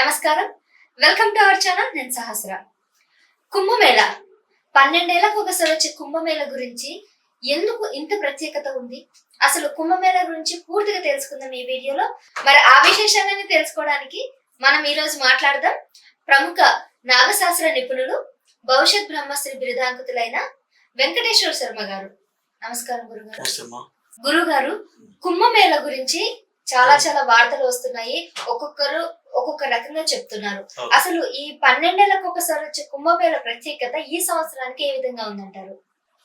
నమస్కారం, welcome to our channel. నేను సహస్ర. కుంభమేళ 12 ఏళ్లకు ఒకసారి వచ్చే కుంభమేళ గురించి ఎందుకు ఇంత ప్రత్యేకత ఉంది? అసలు కుంభమేళ గురించి పూర్తిగా తెలుసుకుందాం ఈ వీడియోలో. మరి ఆ విశేషాలని తెలుసుకోవడానికి మనం ఈ రోజు మాట్లాడదాం ప్రముఖ నాగశాస్త్ర నిపుణులు, భవిష్యత్ బ్రహ్మశ్రీ బిరుదాంకితులైన వెంకటేశ్వర శర్మ గారు. నమస్కారం గురుగారు. గురుగారు, కుంభమేళ గురించి చాలా వార్తలు వస్తున్నాయి. ఒక్కొక్కరు ఒక్కొక్క రకంగా చెప్తున్నారు. అసలు ఈ 12 ఏళ్లకు ఒకసారి వచ్చే కుంభమేళ ప్రత్యేకత ఈ సంవత్సరానికి ఏ విధంగా ఉందంటారు?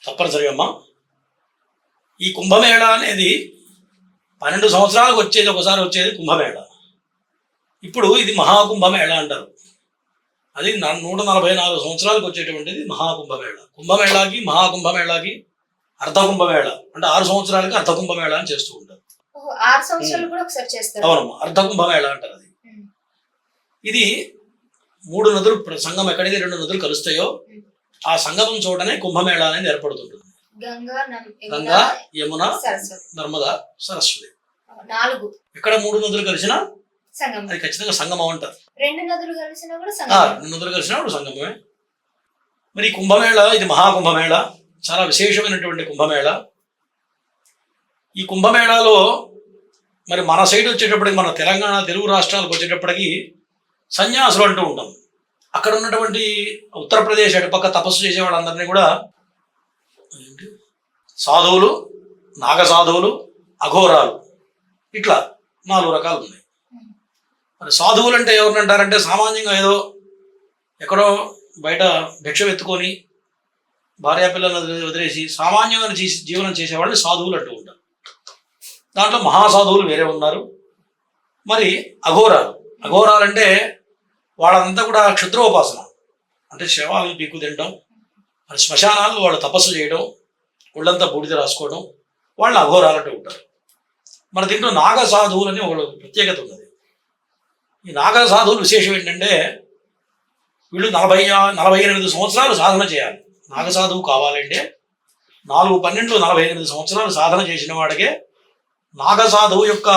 తప్పనిసరిగా అమ్మా, ఈ కుంభమేళ అనేది 12 సంవత్సరాలకు వచ్చేది ఒకసారి వచ్చేది కుంభమేళ. ఇప్పుడు ఇది మహాకుంభమేళ అంటారు. అది 144 సంవత్సరాలకు వచ్చేటువంటిది మహాకుంభమేళ. కుంభమేళాకి మహాకుంభమేళాకి అర్ధకుంభమేళ అంటే 6 సంవత్సరాలకి అర్ధకుంభమేళ అని చేస్తూ ఉంటారు. 6 సంవత్సరాలు కూడా ఒకసారి చేస్తారు. అవునమ్మా, అర్ధకుంభమేళ అంటారు. అది ఇది 3 నదులు సంగమం, ఎక్కడైతే 2 నదులు కలుస్తాయో ఆ సంగమం చోటనే కుంభమేళ అనేది ఏర్పడుతుంటుంది. గంగా, యమున, నర్మదా, సరస్వతి 4 ఎక్కడ 3 నదులు కలిసినా అది ఖచ్చితంగా సంగమం అంటారు. 2 నదులు కలిసినా కూడా సంగమం. 2 నదులు కలిసినా కూడా సంగమమే. మరి కుంభమేళ ఇది మహాకుంభమేళ, చాలా విశేషమైనటువంటి కుంభమేళ. ఈ కుంభమేళాలో మరి మన సైడ్ వచ్చేటప్పటికి, మన తెలంగాణ తెలుగు రాష్ట్రాలకు వచ్చేటప్పటికి సన్యాసులు అంటూ ఉంటాం. అక్కడ ఉన్నటువంటి ఉత్తరప్రదేశ్ అటుపక్క తపస్సు చేసే వాళ్ళందరినీ కూడా సాధువులు, నాగసాధువులు, అఘోరాలు, ఇట్లా 4 రకాలు ఉన్నాయి. మరి సాధువులు అంటే ఎవరినంటారంటే సామాన్యంగా ఏదో ఎక్కడో బయట భిక్ష ఎత్తుకొని భార్యాపిల్లలను వదిలేసి సామాన్యంగా జీవనం చేసేవాళ్ళని సాధువులు అంటూ ఉంటారు. దాంట్లో మహాసాధువులు వేరే ఉన్నారు. మరి అఘోరాలంటే వాళ్ళంతా కూడా క్షుద్రోపాసన, అంటే శవాలను పీకు తినడం, మరి శ్మశానాలను వాళ్ళు తపస్సు చేయడం, ఒళ్ళంతా బూడిద రాసుకోవడం, వాళ్ళని అఘోరాలంటూ ఉంటారు. మరి దీంట్లో నాగసాధువులు అని ఒక ప్రత్యేకత ఉన్నది. ఈ నాగసాధువులు విశేషం ఏంటంటే వీళ్ళు 48 సంవత్సరాలు సాధన చేయాలి. నాగసాధువు కావాలంటే 4-12 48 సంవత్సరాలు సాధన చేసిన వాడికే నాగసాధువు యొక్క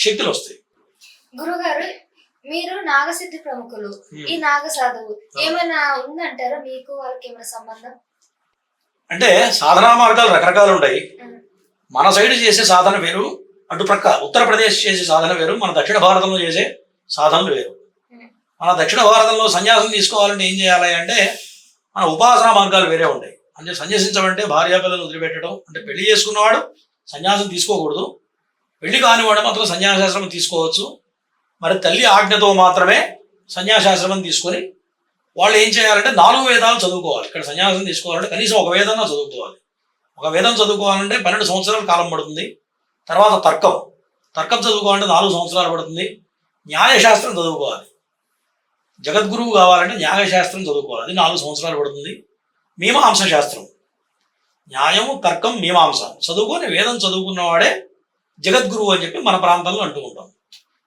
శక్తులు వస్తాయి. గురుగారు, మీరు నాగసిద్ధి ప్రముఖులు, ఈ నాగసాధువు ఏమైనా ఉందంటారా? మీకు వాళ్ళకి ఏమైనా సంబంధం? అంటే సాధనా మార్గాలు రకరకాలు ఉంటాయి. మన సైడ్ చేసే సాధన వేరు, అటుప్రక్క ఉత్తరప్రదేశ్ చేసే సాధన వేరు, మన దక్షిణ భారతంలో చేసే సాధనలు వేరు. మన దక్షిణ భారతంలో సన్యాసం తీసుకోవాలంటే ఏం చేయాలి అంటే మన ఉపాసనా మార్గాలు వేరే ఉంటాయి. అంటే సన్యాసించమంటే భార్యాపిల్లలు వదిలిపెట్టడం, అంటే పెళ్లి చేసుకున్నవాడు సన్యాసం తీసుకోకూడదు, పెళ్లి కానివాడు మాత్రం సన్యాసాశ్రమం తీసుకోవచ్చు. మరి తల్లి ఆజ్ఞతో మాత్రమే సన్యాసాశ్రమం తీసుకొని వాళ్ళు ఏం చేయాలంటే 4 వేదాలు చదువుకోవాలి. ఇక్కడ సన్యాసం తీసుకోవాలంటే కనీసం ఒక వేదన్నా చదువుకోవాలి. ఒక వేదం చదువుకోవాలంటే 12 సంవత్సరాల కాలం పడుతుంది. తర్వాత తర్కం చదువుకోవాలంటే 4 సంవత్సరాలు పడుతుంది. న్యాయశాస్త్రం చదువుకోవాలి. జగద్గురువు కావాలంటే న్యాయశాస్త్రం చదువుకోవాలి, అది 4 సంవత్సరాలు పడుతుంది. మీమాంస శాస్త్రం, న్యాయము, తర్కం, మీమాంస చదువుకొని వేదం చదువుకున్నవాడే జగద్గురువు అని చెప్పి మన ప్రాంతంలో అంటూ ఉంటాం.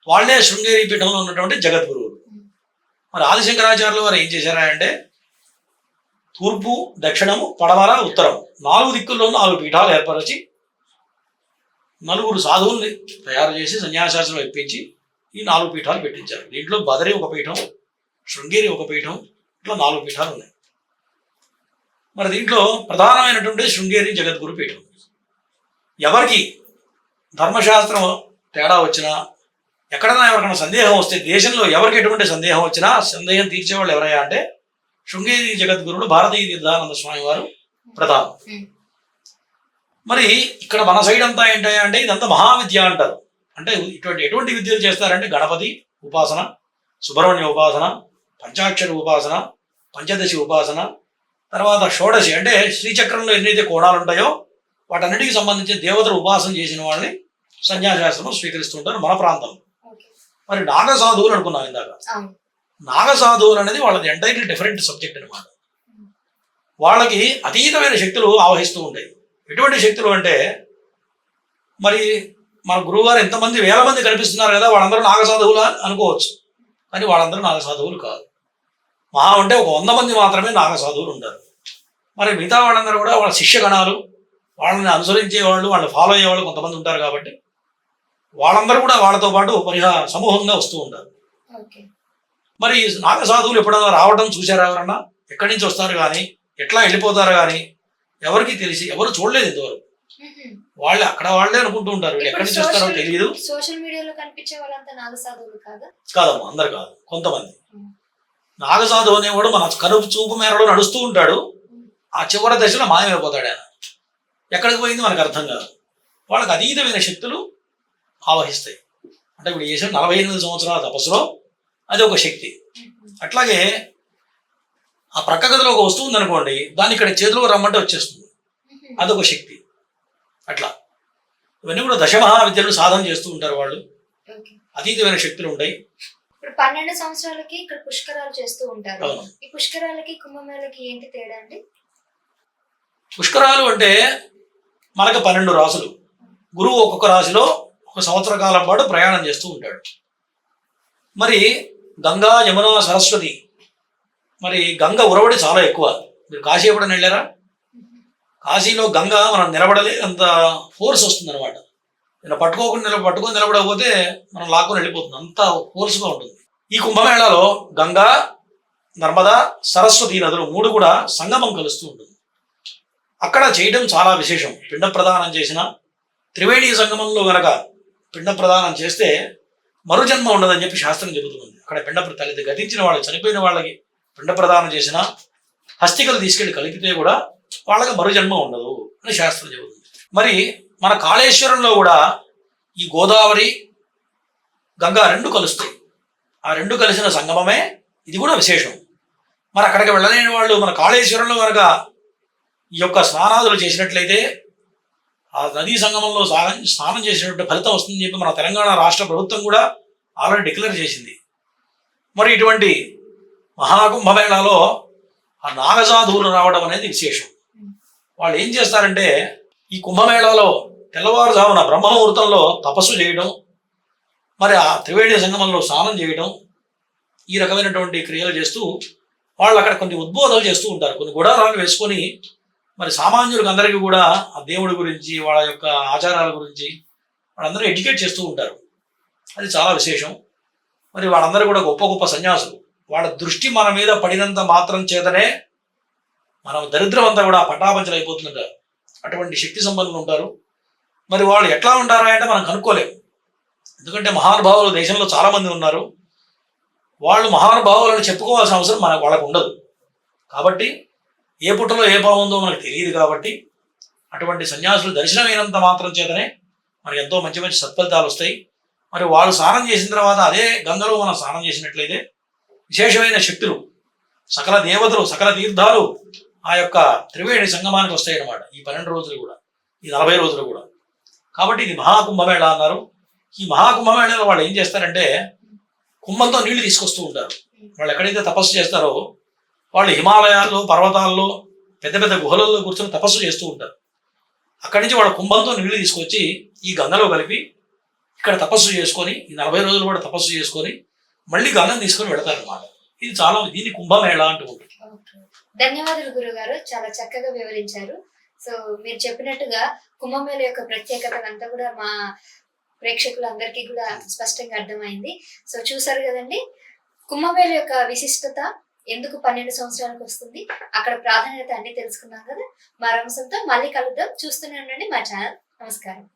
వాళ్ళే శృంగేరి పీఠంలో ఉన్నటువంటి జగద్గురువులు. మరి ఆదిశంకరాచార్యులు వారు ఏం చేశారంటే తూర్పు, దక్షిణము, పడమర, ఉత్తరం 4 దిక్కుల్లో 4 పీఠాలు ఏర్పరిచి 4 సాధువుల్ని తయారు చేసి సన్యాసాశ్రమం ఇప్పించి ఈ 4 పీఠాలు పెట్టించారు. దీంట్లో బదరి ఒక పీఠం, శృంగేరి ఒక పీఠం, ఇట్లా 4 పీఠాలు ఉన్నాయి. మరి దీంట్లో ప్రధానమైనటువంటి శృంగేరి జగద్గురు పీఠం. ఎవరికి ధర్మశాస్త్రం తేడా వచ్చినా, ఎక్కడైనా ఎవరికైనా సందేహం వస్తే, దేశంలో ఎవరికి ఎటువంటి సందేహం వచ్చినా సందేహం తీర్చేవాళ్ళు ఎవరయ్యా అంటే శృంగేరి జగద్గురుడు భారతీయ తీర్థానంద స్వామి వారు ప్రధానం. మరి ఇక్కడ మన సైడ్ అంతా ఏంటయ్యా అంటే ఇదంతా మహావిద్య అంటారు. అంటే ఎటువంటి విద్యలు చేస్తారంటే గణపతి ఉపాసన, సుబ్రహ్మణ్య ఉపాసన, పంచాక్షరి ఉపాసన, పంచదశి ఉపాసన, తర్వాత షోడశి అంటే శ్రీచక్రంలో ఎన్నైతే కోణాలు ఉంటాయో వాటన్నిటికి సంబంధించి దేవతలు ఉపాసన చేసిన వాళ్ళని సన్యాసాశ్రమం స్వీకరిస్తుంటారు మన ప్రాంతంలో. మరి నాగసాధువులు అనుకున్నాం ఇందాక. నాగసాధువులు అనేది వాళ్ళది ఎంటైర్లీ డిఫరెంట్ సబ్జెక్ట్ అనమాట. వాళ్ళకి అతీతమైన శక్తులు ఆవహిస్తూ ఉంటాయి. ఎటువంటి శక్తులు అంటే మరి మన గురువుగారు ఎంతమంది వేల మంది కనిపిస్తున్నారు కదా, వాళ్ళందరూ నాగసాధువులు అనుకోవచ్చు, కానీ వాళ్ళందరూ నాగసాధువులు కాదు. మహా అంటే ఒక 100 మంది మాత్రమే నాగసాధువులు ఉంటారు. మరి మిగతా వాళ్ళందరూ కూడా వాళ్ళ శిష్యగణాలు, వాళ్ళని అనుసరించే వాళ్ళు, వాళ్ళని ఫాలో అయ్యేవాళ్ళు కొంతమంది ఉంటారు. కాబట్టి వాళ్ళందరూ కూడా వాళ్ళతో పాటు సమూహంగా వస్తూ ఉంటారు. మరి ఈ నాగ సాధువులు ఎప్పుడైనా రావడం చూశారా ఎవరన్నా? ఎక్కడి నుంచి వస్తారు కానీ ఎట్లా వెళ్ళిపోతారు కానీ ఎవరికి తెలిసి ఎవరు చూడలేదు ఇంతవరకు. వాళ్ళే అక్కడ వాళ్ళే అనుకుంటూ ఉంటారు, వీళ్ళు ఎక్కడి నుంచి వస్తారో తెలియదు. సోషల్ మీడియాలో కనిపించే వాళ్ళంతా నాగ సాధువులు కాదా? కాదమ్మా, అందరు కాదు, కొంతమంది. నాగసాధువు అనేవాడు మన కనుపు చూపు మేరలో నడుస్తూ ఉంటాడు, ఆ చివరి దశలో మాయమైపోతాడు ఆయన. ఎక్కడికి పోయింది మనకు అర్థం కాదు. వాళ్ళకి అతీతమైన శక్తులు ఆవహిస్తాయి. అంటే ఇప్పుడు చేసిన 48 సంవత్సరాల తపస్సులో అది ఒక శక్తి. అట్లాగే ఆ ప్రక్క గదిలో ఒక వస్తువు ఉందనుకోండి, దాన్ని ఇక్కడ చేతిలో రమ్మంటే వచ్చేస్తుంది, అదొక శక్తి. అట్లా ఇవన్నీ కూడా దశమహావిద్యలు సాధన చేస్తూ ఉంటారు వాళ్ళు. అతీతమైన శక్తులు ఉంటాయి. ఇప్పుడు 12 సంవత్సరాలకి ఇక్కడ పుష్కరాలు చేస్తూ ఉంటారు. ఈ పుష్కరాలకి కుంభమేళకి ఏంటి తేడా అండి? పుష్కరాలు అంటే మనకు 12 రాసులు, గురువు ఒక్కొక్క రాశిలో ఒక సంవత్సర కాలం పాటు ప్రయాణం చేస్తూ ఉంటాడు. మరి గంగా, యమున, సరస్వతి, మరి గంగ ఉరవడి చాలా ఎక్కువ. మీరు కాశీ ఎప్పుడైనా వెళ్ళారా? కాశీలో గంగ మనం నిలబడలే అంత ఫోర్స్ వస్తుంది అనమాట. ఇలా పట్టుకొని నిలబడకపోతే మనం లాక్కొని వెళ్ళిపోతుంది, అంత ఫోర్స్గా ఉంటుంది. ఈ కుంభమేళాలో గంగా, నర్మదా, సరస్వతి నదులు 3 కూడా సంగమం కలుస్తూ ఉంటుంది. అక్కడ చేయడం చాలా విశేషం. పిండ ప్రదానం చేసిన త్రివేణి సంగమంలో గనక పిండ ప్రదానం చేస్తే మరుజన్మ ఉండదని చెప్పి శాస్త్రం చెబుతుంది. అక్కడ తల్లి గతించిన వాళ్ళు, చనిపోయిన వాళ్ళకి పిండ ప్రదానం చేసిన హస్తికలు తీసుకెళ్లి కలిపితే కూడా వాళ్ళకి మరుజన్మ ఉండదు అని శాస్త్రం చెబుతుంది. మరి మన కాళేశ్వరంలో కూడా ఈ గోదావరి, గంగా 2 కలుస్తాయి. ఆ 2 కలిసిన సంగమమే ఇది కూడా విశేషం. మరి అక్కడికి వెళ్ళలేని వాళ్ళు మన కాళేశ్వరంలో కనుక ఈ యొక్క స్నానాదులు చేసినట్లయితే ఆ నదీ సంగమంలో స్నానం చేసినట్టు ఫలితం వస్తుందని చెప్పి మన తెలంగాణ రాష్ట్ర ప్రభుత్వం కూడా ఆల్రెడీ డిక్లేర్ చేసింది. మరి ఇటువంటి మహాకుంభమేళాలో ఆ నాగసాధువులు రావడం అనేది విశేషం. వాళ్ళు ఏం చేస్తారంటే ఈ కుంభమేళాలో తెల్లవారుజామున బ్రహ్మముహూర్తంలో తపస్సు చేయడం, మరి ఆ త్రివేణి సంగమంలో స్నానం చేయడం, ఈ రకమైనటువంటి క్రియలు చేస్తూ వాళ్ళు అక్కడ కొన్ని ఉద్బోధాలు చేస్తూ ఉంటారు. కొన్ని గుడారాలు వేసుకొని మరి సామాన్యులకు అందరికీ కూడా ఆ దేవుడి గురించి, వాళ్ళ యొక్క ఆచారాల గురించి వాళ్ళందరూ ఎడ్యుకేట్ చేస్తూ ఉంటారు. అది చాలా విశేషం. మరి వాళ్ళందరూ కూడా గొప్ప గొప్ప సన్యాసులు. వాళ్ళ దృష్టి మన మీద పడినంత మాత్రం చేతనే మనం దరిద్రం అంతా కూడా పటాపంచలు అయిపోతుంటారు. అటువంటి శక్తి సంపన్నులు ఉంటారు. మరి వాళ్ళు ఎట్లా ఉంటారా అంటే మనం కనుక్కోలేము. ఎందుకంటే మహానుభావులు దేశంలో చాలా మంది ఉన్నారు. వాళ్ళు మహానుభావులను చెప్పుకోవాల్సిన అవసరం వాళ్ళకు ఉండదు. కాబట్టి ఏ పుట్టలో ఏ పాము ఉందో మనకు తెలియదు. కాబట్టి అటువంటి సన్యాసులు దర్శనమైనంత మాత్రం చేతనే మనకి ఎంతో మంచి మంచి సత్ఫలితాలు వస్తాయి. మరి వాళ్ళు స్నానం చేసిన తర్వాత అదే గంగలో మనం స్నానం చేసినట్లయితే విశేషమైన శక్తులు, సకల దేవతలు, సకల తీర్థాలు ఆ యొక్క త్రివేణి సంగమానికి వస్తాయి అన్నమాట. ఈ 12 రోజులు కూడా, ఈ 40 రోజులు కూడా. కాబట్టి ఇది మహాకుంభమేళ అన్నారు. ఈ మహాకుంభమేళలో వాళ్ళు ఏం చేస్తారంటే కుంభంతో నీళ్లు తీసుకొస్తూ ఉంటారు. వాళ్ళు ఎక్కడైతే తపస్సు చేస్తారో వాళ్ళు హిమాలయాల్లో, పర్వతాల్లో, పెద్ద పెద్ద గుహలలో కూర్చొని తపస్సు చేస్తూ ఉంటారు. అక్కడి నుంచి వాళ్ళ కుంభంతో నీళ్లు తీసుకొచ్చి ఈ గంగలో కలిపి ఇక్కడ తపస్సు చేసుకొని ఈ 40 రోజులు కూడా తపస్సు చేసుకొని మళ్ళీ గంగను తీసుకొని వెళతారు అన్నమాట. ఇది చాలా, దీన్ని కుంభమేళ అంటూ ఉంటుంది. ధన్యవాదాలు గురుగారు, చాలా చక్కగా వివరించారు. సో మీరు చెప్పినట్టుగా కుంభమేళ యొక్క ప్రత్యేకత అంతా కూడా మా ప్రేక్షకులందరికీ కూడా స్పష్టంగా అర్థమైంది. సో చూసారు కదండి, కుంభమేళ యొక్క విశిష్టత, ఎందుకు 12 సంవత్సరాలకు వస్తుంది, అక్కడ ప్రాధాన్యత అన్ని తెలుసుకున్నాం కదా. మరో అంశంతో మళ్ళీ కలుద్దాం. చూస్తూనే ఉండండి మా ఛానల్. నమస్కారం.